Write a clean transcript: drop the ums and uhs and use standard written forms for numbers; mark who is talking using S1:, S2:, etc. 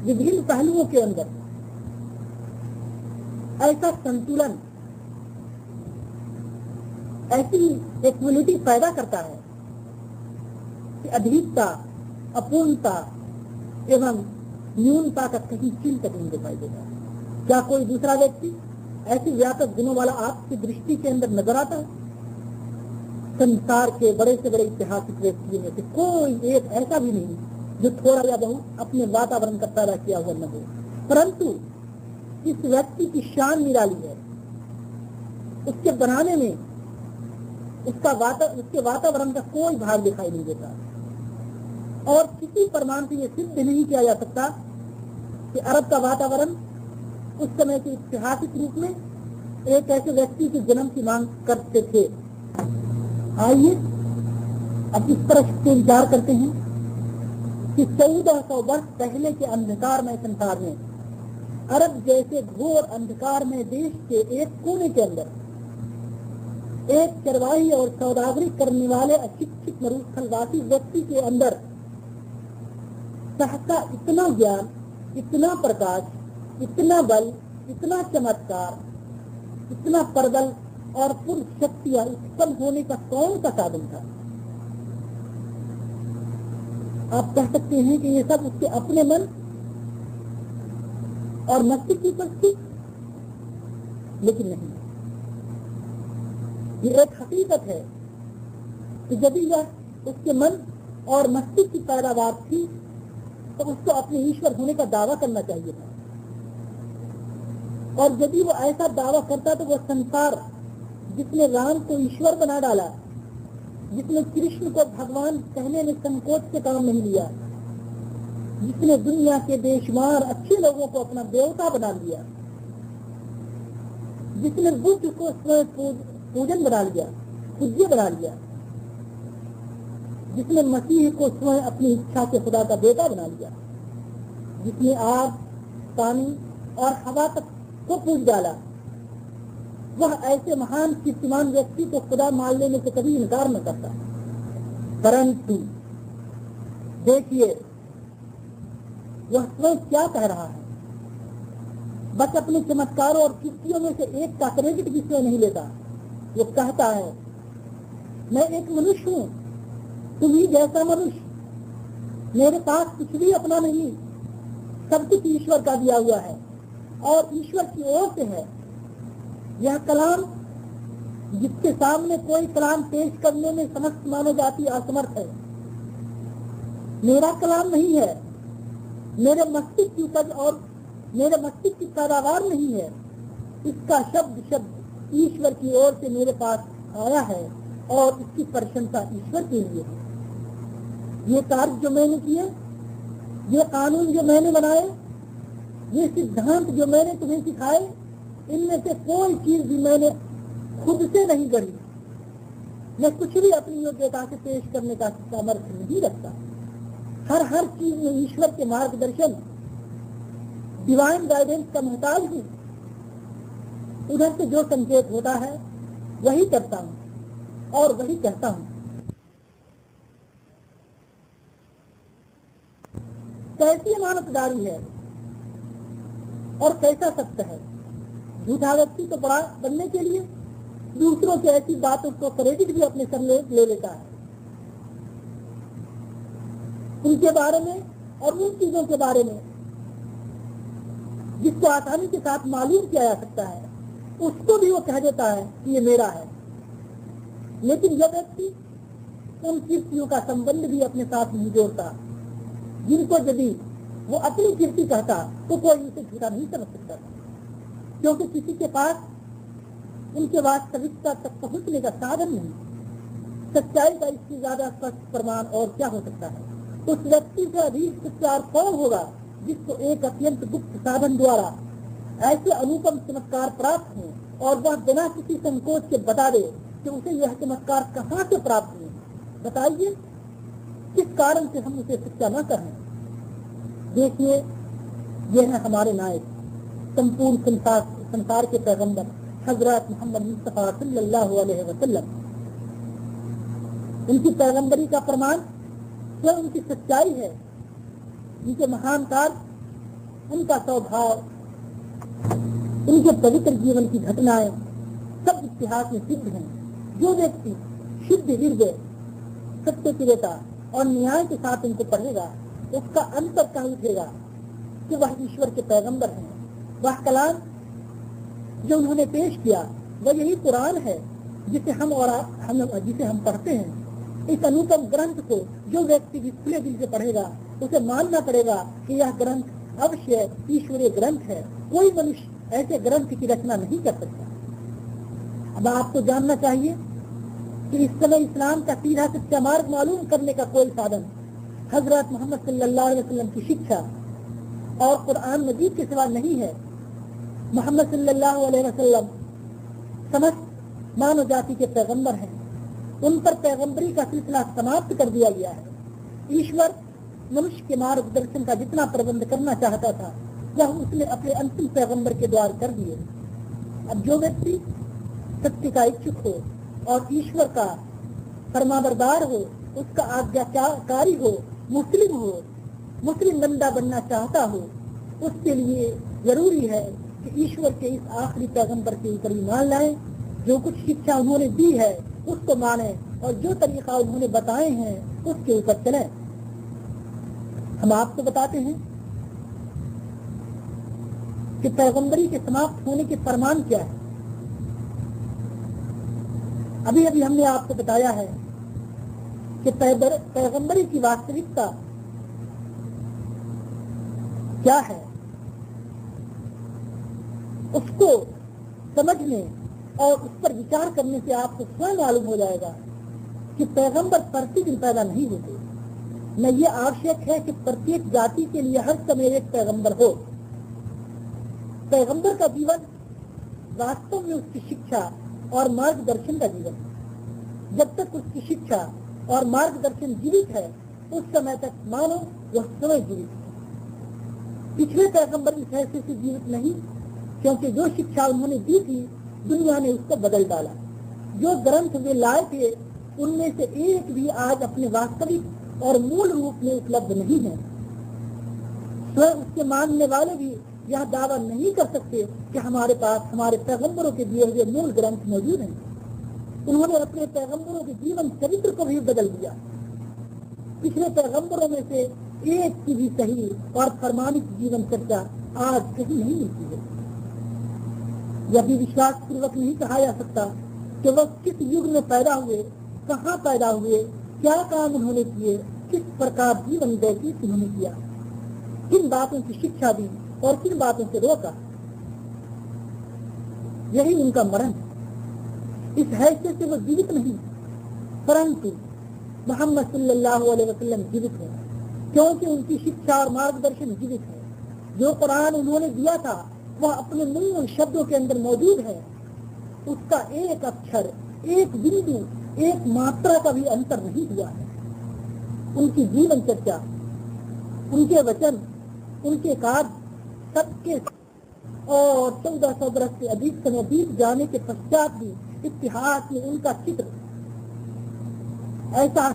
S1: विभिन्न पहलुओं के अंदर ऐसा संतुलन, ऐसी इक्वलिटी पैदा करता है कि अधिकता, अपूर्णता एवं न्यूनता का कहीं चिंतन नहीं दिखाई देता। क्या कोई दूसरा व्यक्ति ऐसी व्यापक गुणों वाला आपकी दृष्टि के अंदर नजर आता है? संसार के बड़े से बड़े ऐतिहासिक व्यक्तियों में से कोई एक ऐसा भी नहीं जो थोड़ा या बहुत अपने वातावरण का पैदा किया हुआ न हो, परंतु इस व्यक्ति की शान निराली है। उसके बनाने में उसके वातावरण का कोई भाग दिखाई नहीं देता, और किसी प्रमाण से यह सिद्ध नहीं किया जा सकता कि अरब का वातावरण उस समय के ऐतिहासिक रूप में एक ऐसे व्यक्ति के जन्म की मांग करते थे। आइए अब इस तरह से विचार करते हैं कि 1400 वर्ष पहले के अंधकारमय संसार में, अरब जैसे घोर अंधकारमय देश के एक कोने के अंदर एक चरवाही और सौदागरी करने वाले अशिक्षित मरुस्थलवासी व्यक्ति के अंदर सहसा इतना ज्ञान, इतना प्रकाश, इतना बल, इतना चमत्कार, इतना परबल और पूर्ण शक्तियां उत्पन्न होने का कौन सा साधन था? आप कह सकते हैं कि ये सब उसके अपने मन और मस्तिष्क की उपस्थिति, लेकिन नहीं। ये एक हकीकत है कि यदि यह उसके मन और मस्तिष्क की पैदावार थी तो उसको अपने ईश्वर होने का दावा करना चाहिए था, और यदि वो ऐसा दावा करता तो वह संसार जिसने राम को ईश्वर बना डाला, जिसने कृष्ण को भगवान कहने में संकोच से काम नहीं लिया, जिसने दुनिया के बेशुमार अच्छे लोगों को अपना देवता बना लिया, जिसने बुद्ध को स्वयं पूजन बना लिया, पूज्य बना लिया, जिसने मसीह को स्वयं अपनी इच्छा से खुदा का बेटा बना लिया, जिसने आग, पानी और हवा तक को पूज डाला, वह ऐसे महान कीर्तिमान व्यक्ति को खुदा मान लेने से कभी इनकार न करता। परंतु देखिए वह स्वयं क्या कह रहा है। बस अपने चमत्कारों और कीर्तियों में से एक का क्रेडिट भी स्वयं नहीं लेता। वो कहता है, मैं एक मनुष्य हूँ, तुम ही जैसा मनुष्य, मेरे पास कुछ भी अपना नहीं, सब कुछ ईश्वर का दिया हुआ है और ईश्वर की ओर से है। यह कलाम जिसके सामने कोई कलाम पेश करने में समस्त मानव जाति असमर्थ है, मेरा कलाम नहीं है, मेरे मस्तिष्क की उपज और मेरे मस्तिष्क की पैदावार नहीं है। इसका शब्द शब्द ईश्वर की ओर से मेरे पास आया है और इसकी प्रशंसा ईश्वर के लिए है। ये कार्य जो मैंने किए, ये कानून जो मैंने बनाए, ये सिद्धांत जो मैंने तुम्हें सिखाए, इनमें से कोई चीज भी मैंने खुद से नहीं गढ़ी। मैं कुछ भी अपनी योग्यता से पेश करने का सामर्थ्य नहीं रखता। हर चीज में ईश्वर के मार्गदर्शन, डिवाइन गाइडेंस का मोहताज हूँ। उधर से जो संकेत होता है वही करता हूँ और वही कहता हूँ। कैसी इमानतदारी है और कैसा सत्य है। झूठा व्यक्ति तो बड़ा बनने के लिए दूसरों की ऐसी बातों को क्रेडिट भी अपने सर ले लेता है, उनके बारे में और उन चीजों के बारे में जिसको आसानी के साथ मालूम किया जा सकता है, उसको भी वो कह देता है कि ये मेरा है। लेकिन यह व्यक्ति उन कीर्तियों का संबंध भी अपने साथ नहीं जोड़ता जिनको यदि वो अपनी कीर्ति कहता तो कोई उसे झूठा नहीं समझ सकता, क्योंकि किसी के पास उनके वास्तविकता तक पहुंचने का साधन नहीं। सच्चाई का इससे ज्यादा स्पष्ट प्रमाण और क्या हो सकता है। उस व्यक्ति से अधिक सच्चा कौन होगा जिसको एक अत्यंत गुप्त साधन द्वारा ऐसे अनुपम चमत्कार प्राप्त हो और वह बिना किसी संकोच के बता दे कि उसे यह चमत्कार कहाँ से प्राप्त हुए। बताइए किस कारण से हम उसे सच्चा न करें। देखिए, यह है हमारे नायक, संपूर्ण संसार के पैगंबर हजरत मोहम्मद मुस्तफा सल्लल्लाहु अलैहि वसल्लम। उनकी पैगंबरी का प्रमाण स्वयं उनकी सच्चाई है, उनके महान कार्य उनका स्वभाव, उनके पवित्र जीवन की घटनाएं सब इतिहास में सिद्ध हैं। जो व्यक्ति शुद्ध हृदय, सत्य प्रियता और न्याय के साथ उनको पढ़ेगा, उसका अंतर कह उठेगा कि वह ईश्वर के पैगंबर हैं। वह कलाम जो उन्होंने पेश किया वह यही कुरान है जिसे हम पढ़ते हैं। इस अनुपम ग्रंथ को जो व्यक्ति भी खुले दिल से पढ़ेगा उसे मानना पड़ेगा कि यह ग्रंथ अवश्य ईश्वरीय ग्रंथ है। कोई मनुष्य ऐसे ग्रंथ की रचना नहीं कर सकता। अब आपको जानना चाहिए कि इस समय इस्लाम का सीधा सच्चा मार्ग मालूम करने का कोई साधन हजरत मोहम्मद सल्लल्लाहु अलैहि वसल्लम की शिक्षा और कुरान मजीद के सिवा नहीं है। मोहम्मद सल्लल्लाहु अलैहि वसल्लम समस्त मानव जाति के पैगंबर हैं। उन पर पैगंबरी का सिलसिला समाप्त कर दिया गया है। ईश्वर मनुष्य के मार्गदर्शन का जितना प्रबंध करना चाहता था वह उसने अपने अंतिम पैगंबर के द्वार कर दिए। अब जो व्यक्ति सत्य का इच्छुक हो और ईश्वर का फरमाबरदार हो, उसका आज्ञाकारी हो, मुस्लिम बंदा बनना चाहता हो, उसके लिए जरूरी है कि ईश्वर के इस आखिरी पैगंबर के ऊपर ईमान लाए। जो कुछ शिक्षा उन्होंने दी है उसको माने और जो तरीका उन्होंने बताए हैं उसके ऊपर चले। हम आपको बताते हैं कि पैगंबरी के समाप्त होने के फरमान क्या है। अभी अभी हमने आपको बताया है कि पैगंबरी की वास्तविकता क्या है। उसको समझने और उस पर विचार करने से आपको स्वयं मालूम हो जाएगा कि पैगंबर प्रतिदिन पैदा नहीं होते। न ये आवश्यक है कि प्रत्येक जाति के लिए हर समय एक पैगंबर हो। पैगंबर का जीवन वास्तव में उसकी शिक्षा और मार्गदर्शन का जीवन है। जब तक उसकी शिक्षा और मार्गदर्शन जीवित है उस समय तक मानो वह समय जीवित है। पिछले पैगंबर इस हैसियत से जीवित नहीं, क्योंकि जो शिक्षा उन्होंने दी थी दुनिया ने उसको बदल डाला। जो ग्रंथ वे लाए थे उनमें से एक भी आज अपने वास्तविक और मूल रूप में उपलब्ध नहीं है। स्वयं उसके मानने वाले भी यह दावा नहीं कर सकते कि हमारे पास हमारे पैगंबरों के दिए हुए मूल ग्रंथ मौजूद हैं। उन्होंने अपने पैगंबरों के जीवन चरित्र को भी बदल दिया। पिछले पैगंबरों में से एक की भी सही और प्रमाणित जीवन चर्चा आज कहीं नहीं मिलती है। यह भी विश्वास पूर्वक नहीं कहा जा सकता कि वह किस युग में पैदा हुए, कहाँ पैदा हुए, क्या काम उन्होंने किए, किस प्रकार जीवन व्यतीत उन्होंने किया, किन बातों की शिक्षा दी और किन बातों से रोका। यही उनका मरण है। इस हैसियत से वो जीवित नहीं, परंतु मोहम्मद सल्लल्लाहु अलैहि वसल्लम जीवित है, क्योंकि उनकी शिक्षा और मार्गदर्शन जीवित है। जो कुरान उन्होंने दिया था वह अपने मूल शब्दों के अंदर मौजूद है। उसका एक अक्षर, एक बिंदु, एक मात्रा का भी अंतर नहीं हुआ है। उनकी जीवन चर्चा, उनके वचन, उनके कार्य सबके और 1400 वर्ष से अधिक समय बीत जाने के पश्चात भी इतिहास में उनका चित्र ऐसा